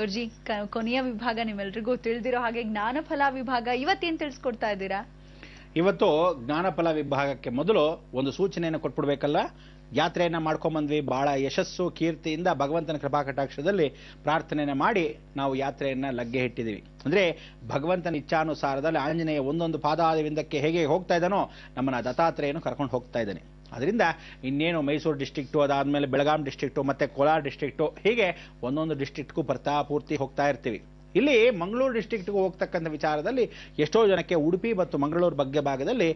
ಗುರೂಜಿ, ಕೊನೆಯ ವಿಭಾಗ ನಿಮ್ಮೆಲ್ರಿಗೂ ತಿಳಿದಿರೋ ಹಾಗೆ ಜ್ಞಾನಫಲ ವಿಭಾಗ ಇವತ್ತೇನ್ ತಿಳಿಸ್ಕೊಡ್ತಾ ಇದ್ದೀರಾ? ಇವತ್ತು ಜ್ಞಾನಫಲ ವಿಭಾಗಕ್ಕೆ ಮೊದಲು ಒಂದು ಸೂಚನೆಯನ್ನು ಕೊಟ್ಬಿಡ್ಬೇಕಲ್ಲ. ಯಾತ್ರೆಯನ್ನ ಮಾಡ್ಕೊಂಡ್ಬಂದ್ವಿ, ಬಹಳ ಯಶಸ್ಸು ಕೀರ್ತಿಯಿಂದ ಭಗವಂತನ ಕೃಪಾ ಕಟಾಕ್ಷದಲ್ಲಿ ಪ್ರಾರ್ಥನೆಯನ್ನ ಮಾಡಿ ನಾವು ಯಾತ್ರೆಯನ್ನ ಲಗ್ಗೆ ಇಟ್ಟಿದ್ದೀವಿ. ಅಂದ್ರೆ ಭಗವಂತನ ಇಚ್ಛಾನುಸಾರದಲ್ಲಿ ಆಂಜನೇಯ ಒಂದೊಂದು ಪಾದಾದಿವಿಂದಕ್ಕೆ ಹೇಗೆ ಹೋಗ್ತಾ ಇದ್ದಾನೋ ನಮ್ಮನ್ನ ದತ್ತಾತ್ರೇಯನು ಕರ್ಕೊಂಡು ಹೋಗ್ತಾ ಇದ್ದಾನೆ. ಅದರಿಂದ ಇನ್ನೇನು ಮೈಸೂರು ಡಿಸ್ಟ್ರಿಕ್ಟು, ಅದಾದ್ಮೇಲೆ ಬೆಳಗಾಂ ಡಿಸ್ಟ್ರಿಕ್ಟು, ಮತ್ತೆ ಕೋಲಾರ ಡಿಸ್ಟ್ರಿಕ್ಟು, ಹೀಗೆ ಒಂದೊಂದು ಡಿಸ್ಟ್ರಿಕ್ಟ್ಗೂ ಬರ್ತಾ ಪೂರ್ತಿ ಹೋಗ್ತಾ ಇರ್ತೀವಿ. ಇಲ್ಲಿ ಮಂಗಳೂರು ಡಿಸ್ಟ್ರಿಕ್ಟ್ಗೆ ಹೋಗ್ತಕ್ಕಂಥ ವಿಚಾರದಲ್ಲಿ ಎಷ್ಟೋ ಜನಕ್ಕೆ ಉಡುಪಿ ಮತ್ತು ಮಂಗಳೂರು ಬಗ್ಗೆ ಭಾಗದಲ್ಲಿ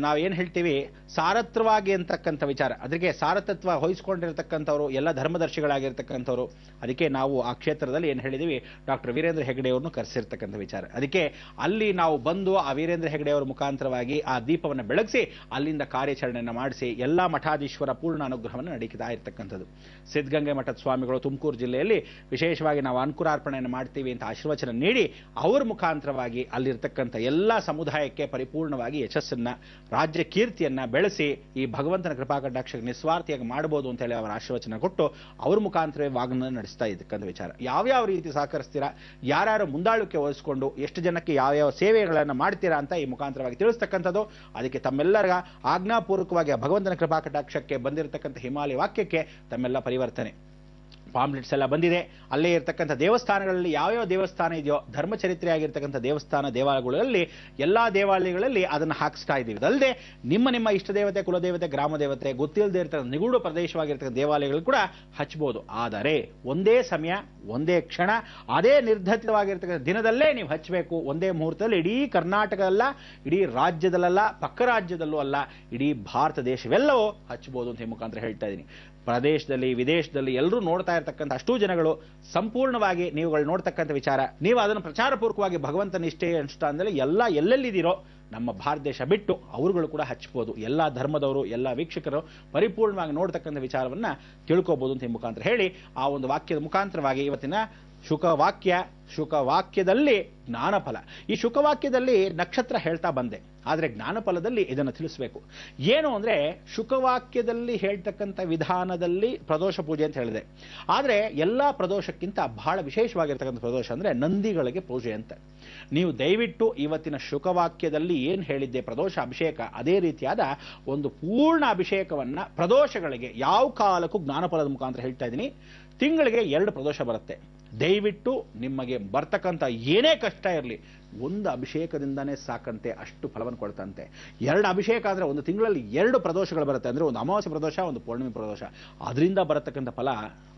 ನಾವೇನು ಹೇಳ್ತೀವಿ ಸಾರಥ್ಯವಾಗಿ ಅಂತಕ್ಕಂಥ ವಿಚಾರ, ಅದಕ್ಕೆ ಸಾರಥತ್ವ ವಹಿಸ್ಕೊಂಡಿರ್ತಕ್ಕಂಥವ್ರು ಎಲ್ಲ ಧರ್ಮದರ್ಶಿಗಳಾಗಿರ್ತಕ್ಕಂಥವ್ರು. ಅದಕ್ಕೆ ನಾವು ಆ ಕ್ಷೇತ್ರದಲ್ಲಿ ಏನು ಹೇಳಿದೀವಿ, ಡಾಕ್ಟರ್ ವೀರೇಂದ್ರ ಹೆಗ್ಗಡೆ ಅವ್ರನ್ನು ಕರೆಸಿರ್ತಕ್ಕಂಥ ವಿಚಾರ. ಅದಕ್ಕೆ ಅಲ್ಲಿ ನಾವು ಬಂದು ಆ ವೀರೇಂದ್ರ ಹೆಗ್ಗಡೆ ಅವರ ಮುಖಾಂತರವಾಗಿ ಆ ದೀಪವನ್ನು ಬೆಳಗಿಸಿ ಅಲ್ಲಿಂದ ಕಾರ್ಯಾಚರಣೆಯನ್ನು ಮಾಡಿಸಿ ಎಲ್ಲ ಮಠಾಧೀಶ್ವರ ಪೂರ್ಣ ಅನುಗ್ರಹವನ್ನು ನಡೀತಾ ಇರತಕ್ಕಂಥದ್ದು. ಸಿದ್ಧಗಂಗೆ ಮಠದ ಸ್ವಾಮಿಗಳು ತುಮಕೂರು ಜಿಲ್ಲೆಯಲ್ಲಿ ವಿಶೇಷವಾಗಿ ನಾವು ಅಂಕುರಾರ್ಪಣೆಯನ್ನು ಮಾಡ್ತೀವಿ ಅಂತ ಆಶೀರ್ವಚನ ನೀಡಿ ಅವರ ಮುಖಾಂತರವಾಗಿ ಅಲ್ಲಿರ್ತಕ್ಕಂಥ ಎಲ್ಲ ಸಮುದಾಯಕ್ಕೆ ಪರಿಪೂರ್ಣವಾಗಿ ಯಶಸ್ಸನ್ನ, ರಾಜ್ಯ ಕೀರ್ತಿಯನ್ನ ಬೆಳೆಸಿ ಈ ಭಗವಂತನ ಕೃಪಾ ಕಟಾಕ್ಷಕ್ಕೆ ನಿಸ್ವಾರ್ಥಿಯಾಗಿ ಮಾಡಬಹುದು ಅಂತ ಹೇಳಿ ಅವರ ಆಶೀರ್ವಚನ ಕೊಟ್ಟು ಅವ್ರ ಮುಖಾಂತರವೇ ವಾಗ್ನ ನಡೆಸ್ತಾ ಇದ್ದಕ್ಕಂಥ ವಿಚಾರ. ಯಾವ್ಯಾವ ರೀತಿ ಸಹಕರಿಸ್ತೀರಾ, ಯಾರ್ಯಾರು ಮುಂದಾಳುಕೆ ವಹಿಸಿಕೊಂಡು ಎಷ್ಟು ಜನಕ್ಕೆ ಯಾವ್ಯಾವ ಸೇವೆಗಳನ್ನು ಮಾಡ್ತೀರಾ ಅಂತ ಈ ಮುಖಾಂತರವಾಗಿ ತಿಳಿಸ್ತಕ್ಕಂಥದ್ದು. ಅದಕ್ಕೆ ತಮ್ಮೆಲ್ಲರ ಆಜ್ಞಾಪೂರ್ವಕವಾಗಿ ಭಗವಂತನ ಕೃಪಾ ಕಟಾಕ್ಷಕ್ಕೆ ಬಂದಿರತಕ್ಕಂಥ ಹಿಮಾಲಯ ವಾಕ್ಯಕ್ಕೆ ತಮ್ಮೆಲ್ಲ ಪರಿವರ್ತನೆ ಪಾಂಪ್ಲೆಟ್ಸ್ ಎಲ್ಲ ಬಂದಿದೆ. ಅಲ್ಲೇ ಇರತಕ್ಕಂಥ ದೇವಸ್ಥಾನಗಳಲ್ಲಿ ಯಾವ್ಯಾವ ದೇವಸ್ಥಾನ ಇದೆಯೋ ಧರ್ಮಚರಿತ್ರೆ ಆಗಿರ್ತಕ್ಕಂಥ ದೇವಸ್ಥಾನ ದೇವಾಲಯಗಳಲ್ಲಿ ಎಲ್ಲಾ ದೇವಾಲಯಗಳಲ್ಲಿ ಅದನ್ನು ಹಾಕಿಸ್ತಾ ಇದ್ದೀವಿ. ಅದಲ್ಲದೆ ನಿಮ್ಮ ಇಷ್ಟ ದೇವತೆ, ಕುಲದೇವತೆ, ಗ್ರಾಮ ದೇವತೆ, ಗೊತ್ತಿಲ್ಲದೆ ಇರ್ತಕ್ಕಂಥ ನಿಗೂಢ ಪ್ರದೇಶವಾಗಿರ್ತಕ್ಕಂಥ ದೇವಾಲಯಗಳು ಕೂಡ ಹಚ್ಚಬಹುದು. ಆದರೆ ಒಂದೇ ಸಮಯ, ಒಂದೇ ಕ್ಷಣ, ಅದೇ ನಿರ್ಧರಿತವಾಗಿರ್ತಕ್ಕಂಥ ದಿನದಲ್ಲೇ ನೀವು ಹಚ್ಚಬೇಕು. ಒಂದೇ ಮುಹೂರ್ತದಲ್ಲಿ ಇಡೀ ಕರ್ನಾಟಕದಲ್ಲ, ಇಡೀ ರಾಜ್ಯದಲ್ಲ, ಪಕ್ಕ ರಾಜ್ಯದಲ್ಲೂ ಅಲ್ಲ, ಇಡೀ ಭಾರತ ದೇಶವೆಲ್ಲವೂ ಹಚ್ಚಬಹುದು ಅಂತ ಈ ಮುಖಾಂತರ ಹೇಳ್ತಾ ಇದ್ದೀನಿ. ಪ್ರದೇಶದಲ್ಲಿ ವಿದೇಶದಲ್ಲಿ ಎಲ್ಲರೂ ನೋಡ್ತಾ ಇರತಕ್ಕಂಥ ಅಷ್ಟೂ ಜನಗಳು ಸಂಪೂರ್ಣವಾಗಿ ನೀವುಗಳು ನೋಡ್ತಕ್ಕಂಥ ವಿಚಾರ, ನೀವು ಅದನ್ನು ಪ್ರಚಾರಪೂರ್ವಕವಾಗಿ ಭಗವಂತನ ಇಷ್ಟೇ ಅನುಷ್ಠಾನದಲ್ಲಿ ಎಲ್ಲೆಲ್ಲಿದ್ದೀರೋ ನಮ್ಮ ಭಾರತ ದೇಶ ಬಿಟ್ಟು ಅವರುಗಳು ಕೂಡ ಹಚ್ಚಬಹುದು. ಎಲ್ಲ ಧರ್ಮದವರು, ಎಲ್ಲ ವೀಕ್ಷಕರು ಪರಿಪೂರ್ಣವಾಗಿ ನೋಡ್ತಕ್ಕಂಥ ವಿಚಾರವನ್ನ ತಿಳ್ಕೋಬಹುದು ಅಂತ ಈ ಮುಖಾಂತರ ಹೇಳಿ ಆ ಒಂದು ವಾಕ್ಯದ ಮುಖಾಂತರವಾಗಿ ಇವತ್ತಿನ ಶುಕವಾಕ್ಯದಲ್ಲಿ ಜ್ಞಾನಫಲ. ಈ ಶುಕವಾಕ್ಯದಲ್ಲಿ ನಕ್ಷತ್ರ ಹೇಳ್ತಾ ಬಂದೆ, ಆದರೆ ಜ್ಞಾನಫಲದಲ್ಲಿ ಇದನ್ನು ತಿಳಿಸಬೇಕು. ಏನು ಅಂದ್ರೆ ಶುಕವಾಕ್ಯದಲ್ಲಿ ಹೇಳ್ತಕ್ಕಂಥ ವಿಧಾನದಲ್ಲಿ ಪ್ರದೋಷ ಪೂಜೆ ಅಂತ ಹೇಳಿದೆ. ಆದರೆ ಎಲ್ಲಾ ಪ್ರದೋಷಕ್ಕಿಂತ ಬಹಳ ವಿಶೇಷವಾಗಿರ್ತಕ್ಕಂಥ ಪ್ರದೋಷ ಅಂದ್ರೆ ನಂದಿಗಳಿಗೆ ಪೂಜೆ ಅಂತ. ನೀವು ದಯವಿಟ್ಟು ಇವತ್ತಿನ ಶುಕವಾಕ್ಯದಲ್ಲಿ ಏನ್ ಹೇಳಿದ್ದೆ ಪ್ರದೋಷ ಅಭಿಷೇಕ, ಅದೇ ರೀತಿಯಾದ ಒಂದು ಪೂರ್ಣ ಅಭಿಷೇಕವನ್ನ ಪ್ರದೋಷಗಳಿಗೆ ಯಾವ ಕಾಲಕ್ಕೂ ಜ್ಞಾನಫಲದ ಮುಖಾಂತರ ಹೇಳ್ತಾ ಇದ್ದೀನಿ. ತಿಂಗಳಿಗೆ 2 ಪ್ರದೋಷ ಬರುತ್ತೆ. ದಯವಿಟ್ಟು ನಿಮಗೆ ಬರ್ತಕ್ಕಂಥ ಏನೇ ಕಷ್ಟ ಇರಲಿ ಒಂದು ಅಭಿಷೇಕದಿಂದಾನೇ ಸಾಕಂತೆ, ಅಷ್ಟು ಫಲವನ್ನು ಕೊಡ್ತಂತೆ. 2 ಅಭಿಷೇಕ ಅಂದ್ರೆ ಒಂದು ತಿಂಗಳಲ್ಲಿ 2 ಪ್ರದೋಷಗಳು ಬರುತ್ತೆ. ಅಂದ್ರೆ ಒಂದು ಅಮಾವಾಸ್ಯ ಪ್ರದೋಷ, ಒಂದು ಪೌರ್ಣಿಮೆ ಪ್ರದೋಷ. ಅದರಿಂದ ಬರತಕ್ಕಂಥ ಫಲ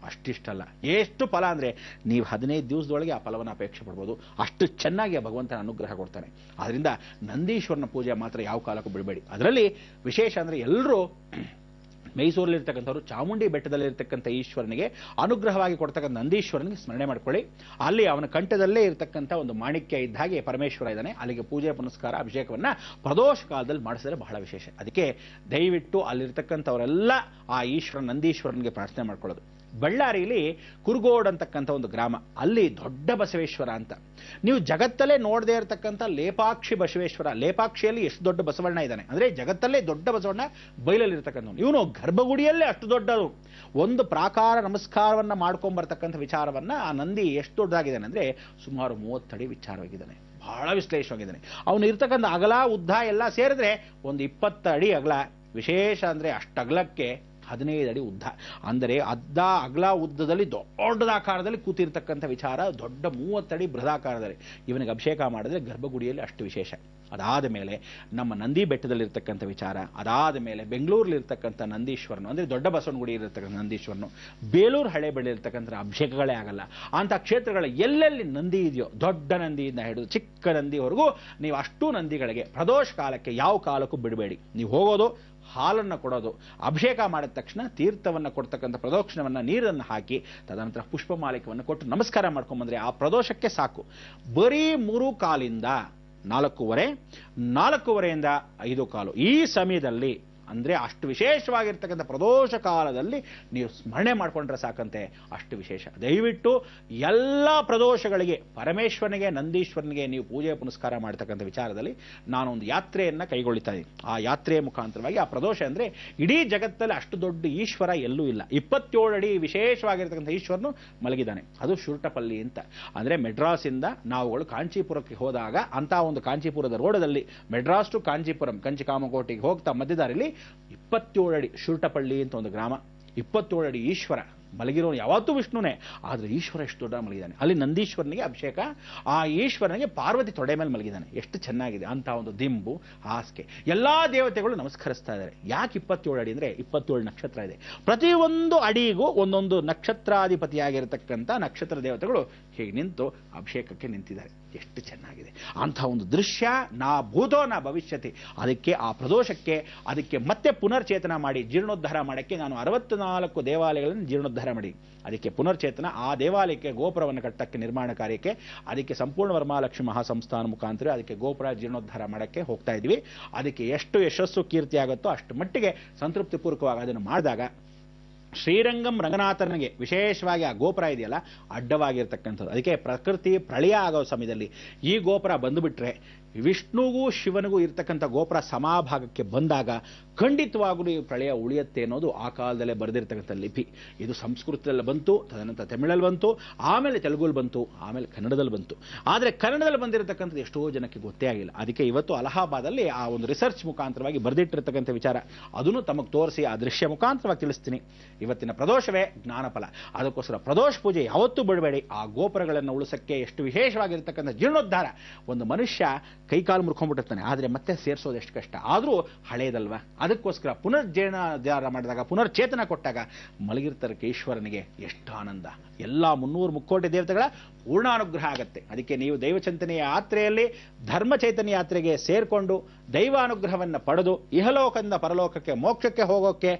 ಅಷ್ಟಿಷ್ಟಲ್ಲ. ಎಷ್ಟು ಫಲ ಅಂದ್ರೆ ನೀವು 15 ದಿವಸದೊಳಗೆ ಆ ಫಲವನ್ನು ಅಪೇಕ್ಷೆ ಪಡ್ಬೋದು. ಅಷ್ಟು ಚೆನ್ನಾಗಿ ಆ ಭಗವಂತನ ಅನುಗ್ರಹ ಕೊಡ್ತಾನೆ. ಆದ್ರಿಂದ ನಂದೀಶ್ವರನ ಪೂಜೆ ಮಾತ್ರ ಯಾವ ಕಾಲಕ್ಕೂ ಬಿಡಬೇಡಿ. ಅದರಲ್ಲಿ ವಿಶೇಷ ಅಂದ್ರೆ ಎಲ್ಲರೂ ಮೈಸೂರಲ್ಲಿರ್ತಕ್ಕಂಥವ್ರು ಚಾಮುಂಡಿ ಬೆಟ್ಟದಲ್ಲಿರ್ತಕ್ಕಂಥ ಈಶ್ವರನಿಗೆ ಅನುಗ್ರಹವಾಗಿ ಕೊಡ್ತಕ್ಕಂಥ ನಂದೀಶ್ವರನಿಗೆ ಸ್ಮರಣೆ ಮಾಡ್ಕೊಳ್ಳಿ. ಅಲ್ಲಿ ಅವನ ಕಂಠದಲ್ಲೇ ಇರತಕ್ಕಂಥ ಒಂದು ಮಾಣಿಕ್ಯ ಇದ್ದ ಹಾಗೆ ಪರಮೇಶ್ವರ ಇದ್ದಾನೆ. ಅಲ್ಲಿಗೆ ಪೂಜೆ ಪುನಸ್ಕಾರ ಅಭಿಷೇಕವನ್ನ ಪ್ರದೋಷ ಕಾಲದಲ್ಲಿ ಮಾಡಿಸಿದ್ರೆ ಬಹಳ ವಿಶೇಷ. ಅದಕ್ಕೆ ದಯವಿಟ್ಟು ಅಲ್ಲಿರ್ತಕ್ಕಂಥವರೆಲ್ಲ ಆ ನಂದೀಶ್ವರನಿಗೆ ಪ್ರಾರ್ಥನೆ ಮಾಡ್ಕೊಳ್ಳೋದು. ಬಳ್ಳಾರಿಯಲ್ಲಿ ಕುರುಗೋಡ್ ಅಂತಕ್ಕಂಥ ಒಂದು ಗ್ರಾಮ, ಅಲ್ಲಿ ದೊಡ್ಡ ಬಸವೇಶ್ವರ ಅಂತ. ನೀವು ಜಗತ್ತಲ್ಲೇ ನೋಡದೇ ಇರತಕ್ಕಂಥ ಲೇಪಾಕ್ಷಿ ಬಸವೇಶ್ವರ. ಲೇಪಾಕ್ಷಿಯಲ್ಲಿ ಎಷ್ಟು ದೊಡ್ಡ ಬಸವಣ್ಣ ಇದ್ದಾನೆ ಅಂದ್ರೆ ಜಗತ್ತಲ್ಲೇ ದೊಡ್ಡ ಬಸವಣ್ಣ ಬಯಲಲ್ಲಿ ಇರ್ತಕ್ಕಂಥ ಇವನು ಗರ್ಭಗುಡಿಯಲ್ಲೇ ಅಷ್ಟು ದೊಡ್ಡದು. ಒಂದು ಪ್ರಾಕಾರ ನಮಸ್ಕಾರವನ್ನ ಮಾಡ್ಕೊಂಡ್ ಬರ್ತಕ್ಕಂಥ ವಿಚಾರವನ್ನ ಆ ನಂದಿ ಎಷ್ಟು ದೊಡ್ಡದಾಗಿದ್ದಾನೆ ಅಂದ್ರೆ ಸುಮಾರು 30 ಅಡಿ ವಿಚಾರವಾಗಿದ್ದಾನೆ. ಬಹಳ ವಿಶ್ಲೇಷವಾಗಿದ್ದಾನೆ. ಅವನು ಇರ್ತಕ್ಕಂಥ ಅಗಲ ಉದ್ದ ಎಲ್ಲ ಸೇರಿದ್ರೆ ಒಂದು 20 ಅಡಿ ಅಗಲ. ವಿಶೇಷ ಅಂದ್ರೆ ಅಷ್ಟು ಅಗಲಕ್ಕೆ 15 ಅಡಿ ಉದ್ದ. ಅಂದರೆ ಅಗಲ ಉದ್ದದಲ್ಲಿ ದೊಡ್ಡದಾಕಾರದಲ್ಲಿ ಕೂತಿರ್ತಕ್ಕಂಥ ವಿಚಾರ, ದೊಡ್ಡ 30 ಅಡಿ ಬೃಹದಾಕಾರದಲ್ಲಿ ಇವನಿಗೆ ಅಭಿಷೇಕ ಮಾಡಿದ್ರೆ ಗರ್ಭಗುಡಿಯಲ್ಲಿ ಅಷ್ಟು ವಿಶೇಷ. ಅದಾದ ಮೇಲೆ ನಮ್ಮ ನಂದಿ ಬೆಟ್ಟದಲ್ಲಿರ್ತಕ್ಕಂಥ ವಿಚಾರ, ಅದಾದ ಮೇಲೆ ಬೆಂಗಳೂರಲ್ಲಿರ್ತಕ್ಕಂಥ ನಂದೀಶ್ವರನು ಅಂದ್ರೆ ದೊಡ್ಡ ಬಸವನಗುಡಿ ಇರತಕ್ಕಂಥ ನಂದೀಶ್ವರನು, ಬೇಲೂರು ಹಳೆ ಬೆಳೆಯಿರ್ತಕ್ಕಂಥ ಅಭಿಷೇಕಗಳೇ ಆಗಲ್ಲ ಅಂತ ಕ್ಷೇತ್ರಗಳ ಎಲ್ಲೆಲ್ಲಿ ನಂದಿ ಇದೆಯೋ, ದೊಡ್ಡ ನಂದಿಯಿಂದ ಹಿಡಿದು ಚಿಕ್ಕ ನಂದಿವರೆಗೂ ನೀವು ಅಷ್ಟು ನಂದಿಗಳಿಗೆ ಪ್ರದೋಷ ಕಾಲಕ್ಕೆ ಯಾವ ಕಾಲಕ್ಕೂ ಬಿಡಬೇಡಿ. ನೀವು ಹೋಗೋದು ಹಾಲನ್ನು ಕೊಡೋದು, ಅಭಿಷೇಕ ಮಾಡಿದ ತಕ್ಷಣ ತೀರ್ಥವನ್ನು ಕೊಡ್ತಕ್ಕಂಥ ಪ್ರದೋಕ್ಷಣವನ್ನ ನೀರನ್ನು ಹಾಕಿ ತದನಂತರ ಪುಷ್ಪಮಾಲಿಕವನ್ನು ಕೊಟ್ಟು ನಮಸ್ಕಾರ ಮಾಡ್ಕೊಂಡ್ಬಂದ್ರೆ ಆ ಪ್ರದೋಷಕ್ಕೆ ಸಾಕು. ಬರೀ 3 ಕಾಲಿಂದ 4:15, 4:15 5 ಕಾಲು ಈ ಸಮಯದಲ್ಲಿ ಅಂದರೆ ಅಷ್ಟು ವಿಶೇಷವಾಗಿರ್ತಕ್ಕಂಥ ಪ್ರದೋಷ ಕಾಲದಲ್ಲಿ ನೀವು ಸ್ಮರಣೆ ಮಾಡಿಕೊಂಡ್ರೆ ಸಾಕಂತೆ, ಅಷ್ಟು ವಿಶೇಷ. ದಯವಿಟ್ಟು ಎಲ್ಲ ಪ್ರದೋಷಗಳಿಗೆ ಪರಮೇಶ್ವರನಿಗೆ, ನಂದೀಶ್ವರನಿಗೆ ನೀವು ಪೂಜೆ ಪುನಸ್ಕಾರ ಮಾಡ್ತಕ್ಕಂಥ ವಿಚಾರದಲ್ಲಿ ನಾನೊಂದು ಯಾತ್ರೆಯನ್ನು ಕೈಗೊಳ್ಳಿತಾ ಇದ್ದೀನಿ. ಆ ಯಾತ್ರೆಯ ಮುಖಾಂತರವಾಗಿ ಆ ಪ್ರದೋಷ ಅಂದರೆ ಇಡೀ ಜಗತ್ತಲ್ಲಿ ಅಷ್ಟು ದೊಡ್ಡ ಈಶ್ವರ ಎಲ್ಲೂ ಇಲ್ಲ. 27 ಅಡಿ ವಿಶೇಷವಾಗಿರ್ತಕ್ಕಂಥ ಈಶ್ವರನು ಮಲಗಿದ್ದಾನೆ. ಅದು ಶುರ್ಟಪಲ್ಲಿ ಅಂತ. ಅಂದರೆ ಮೆಡ್ರಾಸಿಂದ ನಾವುಗಳು ಕಾಂಚೀಪುರಕ್ಕೆ ಹೋದಾಗ ಅಂತ ಒಂದು ಕಾಂಚೀಪುರದ ರೋಡದಲ್ಲಿ ಮೆಡ್ರಾಸ್ ಟು ಕಾಂಚೀಪುರಂ, ಕಂಚಿಕಾಮಕೋಟಿಗೆ ಹೋಗ್ತಾ ಮಧ್ಯದಾರಿಲಿ 27 ಅಡಿ ಶುರ್ಟಪಳ್ಳಿ ಅಂತ ಒಂದು ಗ್ರಾಮ. 27 ಅಡಿ ಈಶ್ವರ ಮಲಗಿರೋನು ಯಾವತ್ತೂ ವಿಷ್ಣುನೇ, ಆದರೆ ಈಶ್ವರ ಎಷ್ಟು ದೊಡ್ಡ ಮಲಗಿದ್ದಾನೆ. ಅಲ್ಲಿ ನಂದೀಶ್ವರನಿಗೆ ಅಭಿಷೇಕ, ಆ ಈಶ್ವರನಿಗೆ ಪಾರ್ವತಿ ತೊಡೆ ಮೇಲೆ ಮಲಗಿದ್ದಾನೆ. ಎಷ್ಟು ಚೆನ್ನಾಗಿದೆ ಅಂತ ಒಂದು ದಿಂಬು, ಹಾಸಿಗೆ. ಎಲ್ಲ ದೇವತೆಗಳು ನಮಸ್ಕರಿಸ್ತಾ ಇದ್ದಾರೆ. ಯಾಕೆ 27 ಅಡಿ ಅಂದರೆ 27 ನಕ್ಷತ್ರ ಇದೆ. ಪ್ರತಿಯೊಂದು ಅಡಿಗೂ ಒಂದೊಂದು ನಕ್ಷತ್ರಾಧಿಪತಿಯಾಗಿರತಕ್ಕಂಥ ನಕ್ಷತ್ರ ದೇವತೆಗಳು ಹೀಗೆ ನಿಂತು ಅಭಿಷೇಕಕ್ಕೆ ನಿಂತಿದ್ದಾರೆ. ಎಷ್ಟು ಚೆನ್ನಾಗಿದೆ ಅಂಥ ಒಂದು ದೃಶ್ಯ. ನಾ ಭೂತೋ ನಾ ಭವಿಷ್ಯತಿ. ಅದಕ್ಕೆ ಆ ಪ್ರದೋಷಕ್ಕೆ ಅದಕ್ಕೆ ಮತ್ತೆ ಪುನರ್ಚೇತನ ಮಾಡಿ ಜೀರ್ಣೋದ್ಧಾರ ಮಾಡೋಕ್ಕೆ ನಾನು 64 ದೇವಾಲಯಗಳನ್ನು ಜೀರ್ಣೋದ್ಧಾರ ಮಾಡಿ ಅದಕ್ಕೆ ಪುನರ್ಚೇತನ, ಆ ದೇವಾಲಯಕ್ಕೆ ಗೋಪುರವನ್ನು ಕಟ್ಟಕ್ಕೆ ನಿರ್ಮಾಣ ಕಾರ್ಯಕ್ಕೆ ಅದಕ್ಕೆ ಸಂಪೂರ್ಣ ವರಮಹಾಲಕ್ಷ್ಮಿ ಮಹಾಸಂಸ್ಥಾನ ಮುಖಾಂತರ ಅದಕ್ಕೆ ಗೋಪುರ ಜೀರ್ಣೋದ್ಧಾರ ಮಾಡೋಕ್ಕೆ ಹೋಗ್ತಾ ಇದ್ವಿ. ಅದಕ್ಕೆ ಎಷ್ಟು ಯಶಸ್ಸು ಕೀರ್ತಿ ಆಗುತ್ತೋ ಅಷ್ಟು ಮಟ್ಟಿಗೆ ಸಂತೃಪ್ತಿಪೂರ್ವಕವಾಗಿ ಅದನ್ನು ಮಾಡಿದಾಗ ಶ್ರೀರಂಗಂ ರಂಗನಾಥನಿಗೆ ವಿಶೇಷವಾಗಿ ಆ ಗೋಪುರ ಇದೆಯಲ್ಲ ಅಡ್ಡವಾಗಿರ್ತಕ್ಕಂಥದ್ದು. ಅದಕ್ಕೆ ಪ್ರಕೃತಿ ಪ್ರಳಯ ಆಗೋ ಸಮಯದಲ್ಲಿ ಈ ಗೋಪುರ ಬಂದುಬಿಟ್ರೆ ವಿಷ್ಣುಗೂ ಶಿವನಿಗೂ ಇರ್ತಕ್ಕಂಥ ಗೋಪುರ ಸಮಾಭಾಗಕ್ಕೆ ಬಂದಾಗ ಖಂಡಿತವಾಗಲೂ ಈ ಪ್ರಳಯ ಉಳಿಯುತ್ತೆ ಅನ್ನೋದು ಆ ಕಾಲದಲ್ಲೇ ಬರೆದಿರ್ತಕ್ಕಂಥ ಲಿಪಿ. ಇದು ಸಂಸ್ಕೃತದಲ್ಲಿ ಬಂತು, ತದನಂತರ ತಮಿಳಲ್ಲಿ ಬಂತು, ಆಮೇಲೆ ತೆಲುಗಲ್ಲಿ ಬಂತು, ಆಮೇಲೆ ಕನ್ನಡದಲ್ಲಿ ಬಂತು. ಆದರೆ ಕನ್ನಡದಲ್ಲಿ ಬಂದಿರತಕ್ಕಂಥದ್ದು ಎಷ್ಟೋ ಜನಕ್ಕೆ ಗೊತ್ತೇ ಆಗಿಲ್ಲ. ಅದಕ್ಕೆ ಇವತ್ತು ಅಲಹಾಬಾದಲ್ಲಿ ಆ ಒಂದು ರಿಸರ್ಚ್ ಮುಖಾಂತರವಾಗಿ ಬರೆದಿಟ್ಟಿರ್ತಕ್ಕಂಥ ವಿಚಾರ ಅದನ್ನು ತಮಗೆ ತೋರಿಸಿ ಆ ದೃಶ್ಯ ಮುಖಾಂತರವಾಗಿ ತಿಳಿಸ್ತೀನಿ. ಇವತ್ತಿನ ಪ್ರದೋಷವೇ ಜ್ಞಾನಫಲ. ಅದಕ್ಕೋಸ್ಕರ ಪ್ರದೋಷ ಪೂಜೆ ಯಾವತ್ತೂ ಬಿಡಬೇಡಿ. ಆ ಗೋಪುರಗಳನ್ನು ಉಳಿಸೋಕ್ಕೆ ಎಷ್ಟು ವಿಶೇಷವಾಗಿರ್ತಕ್ಕಂಥ ಜೀರ್ಣೋದ್ಧಾರ. ಒಂದು ಮನುಷ್ಯ ಕೈಕಾಲು ಮುರ್ಕೊಂಡ್ಬಿಟ್ಟಿರ್ತಾನೆ, ಆದರೆ ಮತ್ತೆ ಸೇರಿಸೋದು ಎಷ್ಟು ಕಷ್ಟ. ಆದರೂ ಹಳೇದಲ್ವಾ. ಅದಕ್ಕೋಸ್ಕರ ಪುನರ್ಜೀರ್ಣೋದ್ಧಾರ ಮಾಡಿದಾಗ, ಪುನರ್ಚೇತನ ಕೊಟ್ಟಾಗ ಮಲಗಿರ್ತಾರಕ್ಕೆ ಈಶ್ವರನಿಗೆ ಎಷ್ಟು ಆನಂದ. ಎಲ್ಲ 300 ಮುಕ್ಕೋಟಿ ದೇವತೆಗಳ ಪೂರ್ಣಾನುಗ್ರಹ ಆಗುತ್ತೆ. ಅದಕ್ಕೆ ನೀವು ದೈವಚಿಂತನೆಯ ಯಾತ್ರೆಯಲ್ಲಿ ಧರ್ಮ ಚೈತನ್ಯ ಯಾತ್ರೆಗೆ ಸೇರಿಕೊಂಡು ದೈವಾನುಗ್ರಹವನ್ನು ಪಡೆದು ಇಹಲೋಕದಿಂದ ಪರಲೋಕಕ್ಕೆ ಮೋಕ್ಷಕ್ಕೆ ಹೋಗೋಕ್ಕೆ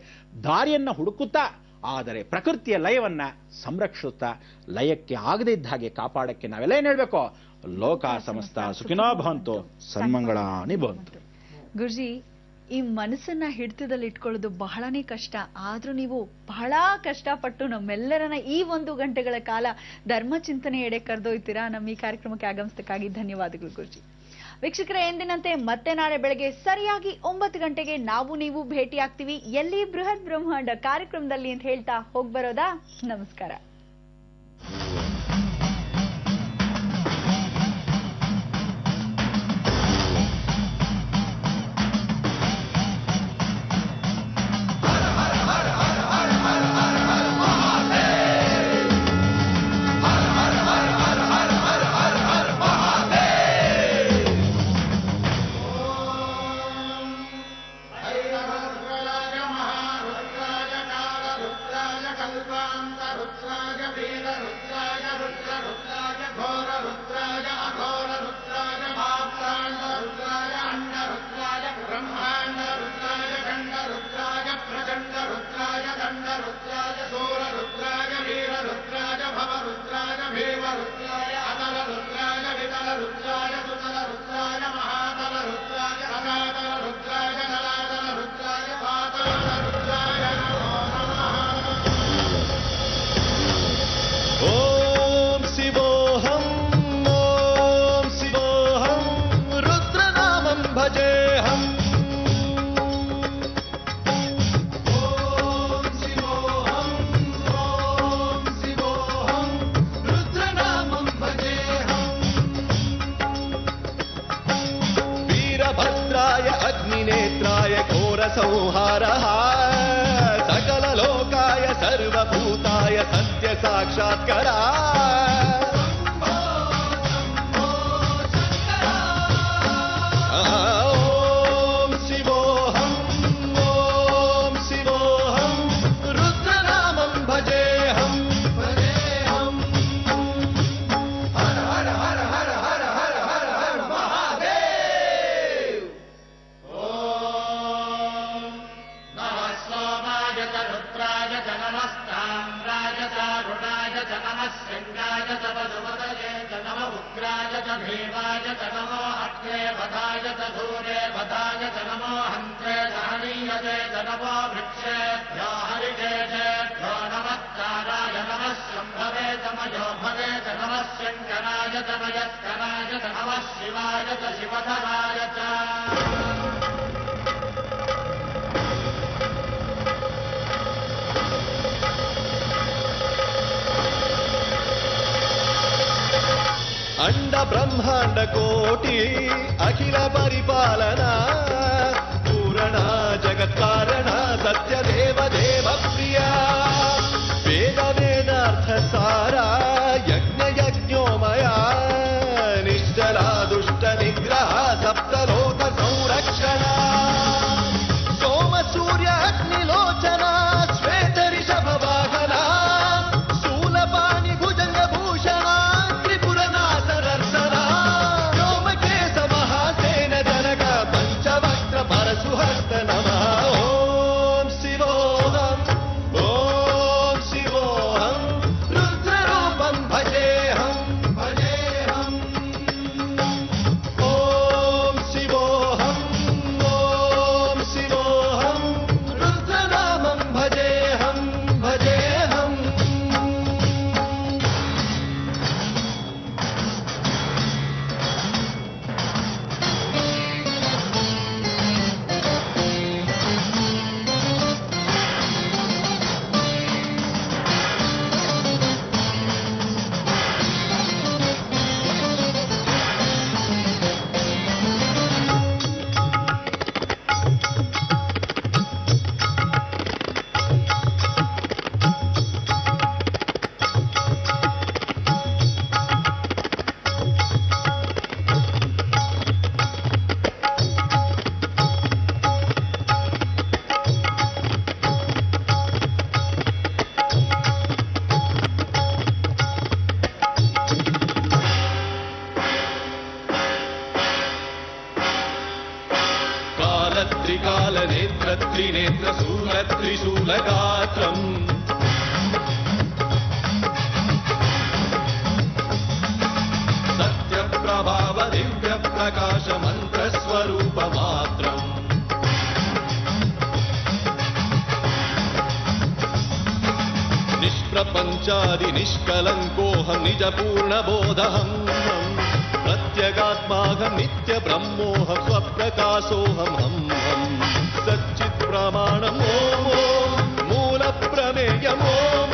ದಾರಿಯನ್ನು ಹುಡುಕುತ್ತಾ, ಆದರೆ ಪ್ರಕೃತಿಯ ಲಯವನ್ನು ಸಂರಕ್ಷಿಸುತ್ತಾ ಲಯಕ್ಕೆ ಆಗದೇ ಇದ್ದ ಹಾಗೆ ಕಾಪಾಡಕ್ಕೆ ನಾವೆಲ್ಲ ಏನು ಹೇಳಬೇಕು? ಲೋಕ ಸಮಸ್ತ ಸುಖಿನೋ ಭವಂತು, ಸನ್ಮಂಗಳಾನಿ ಭವಂತು. ಗುರುಜಿ, ಈ ಮನಸ್ಸನ್ನ ಹಿಡಿತದಲ್ಲಿ ಇಟ್ಕೊಳ್ಳೋದು ಬಹಳನೇ ಕಷ್ಟ. ಆದ್ರೂ ನೀವು ಬಹಳ ಕಷ್ಟಪಟ್ಟು ನಮ್ಮೆಲ್ಲರನ್ನ ಈ 1 ಗಂಟೆಗಳ ಕಾಲ ಧರ್ಮ ಚಿಂತನೆ ಎಡೆ ಕರೆದೊಯ್ತೀರಾ. ನಮ್ಮ ಈ ಕಾರ್ಯಕ್ರಮಕ್ಕೆ ಆಗಮಿಸಕ್ಕಾಗಿ ಧನ್ಯವಾದಗಳು ಗುರುಜಿ. ವೀಕ್ಷಕರೇ, ಎಂದಿನಂತೆ ಮತ್ತೆ ನಾಳೆ ಬೆಳಗ್ಗೆ ಸರಿಯಾಗಿ 9 ಗಂಟೆಗೆ ನಾವು ನೀವು ಭೇಟಿ ಆಗ್ತೀವಿ. ಎಲ್ಲಿ? ಬೃಹತ್ ಬ್ರಹ್ಮಾಂಡ ಕಾರ್ಯಕ್ರಮದಲ್ಲಿ ಅಂತ ಹೇಳ್ತಾ ಹೋಗ್ಬರೋದಾ? ನಮಸ್ಕಾರ. संहारः सकललोकाय सर्वभूताय सत्य साक्षात्करा ॐ शिवोऽहम् ॐ शिवोऽहम् रुद्रनामं भजेऽहम् भजेऽहम् हर हर हर हर हर हर हर हर महादेव रुद्राय च नमस्ताम्राय चारुणाय च नमः शृङ्गाय च पशुपतये च नमः उग्राय च भीमाय च नमो हस्ते वदायत दूरे वदायत नमो हन्त्रे दहनीयते नमो वृक्षेभ्यो हरिकेशेभ्यो नमस्काराय नमः शम्भवे तमयो भवे नमः शङ्कराय तमयस्कराय नमः शिवाय शिवधराय च अंड ब्रह्मांड कोटि अखिल परिपालना पूरण जगत्कारण सत्य देव देव प्रिया वेद वेदार्थ सारा यज्ञ यज्ञोमया निश्चला दुष्ट निग्रह सप्तलोक संरक्षणा सोम सूर्य अग्निलोचना श्वेत ऋषभ वाहना शूलपाणि भुजंग भूषण सुहस्त नमः ओम शिवोहम रुद्ररूपं भजेहम ओम शिवोहम रुद्रनामं भजेहम त्रिकाल नेत्र त्रिनेत्र शूल त्रिशूलगात्रम् सत्य प्रभाव दिव्य प्रकाश मंत्र स्वरूप मात्रम् निष्प्रपंचादि निष्कलंकोऽहं निज पूर्ण बोधहम् प्रत्यगात्माहं नित्य ब्रह्मोऽहं स्वप्रकाशोऽहं हम सच्चित् प्रमाणम् ओम मूल प्रमेयम् ओम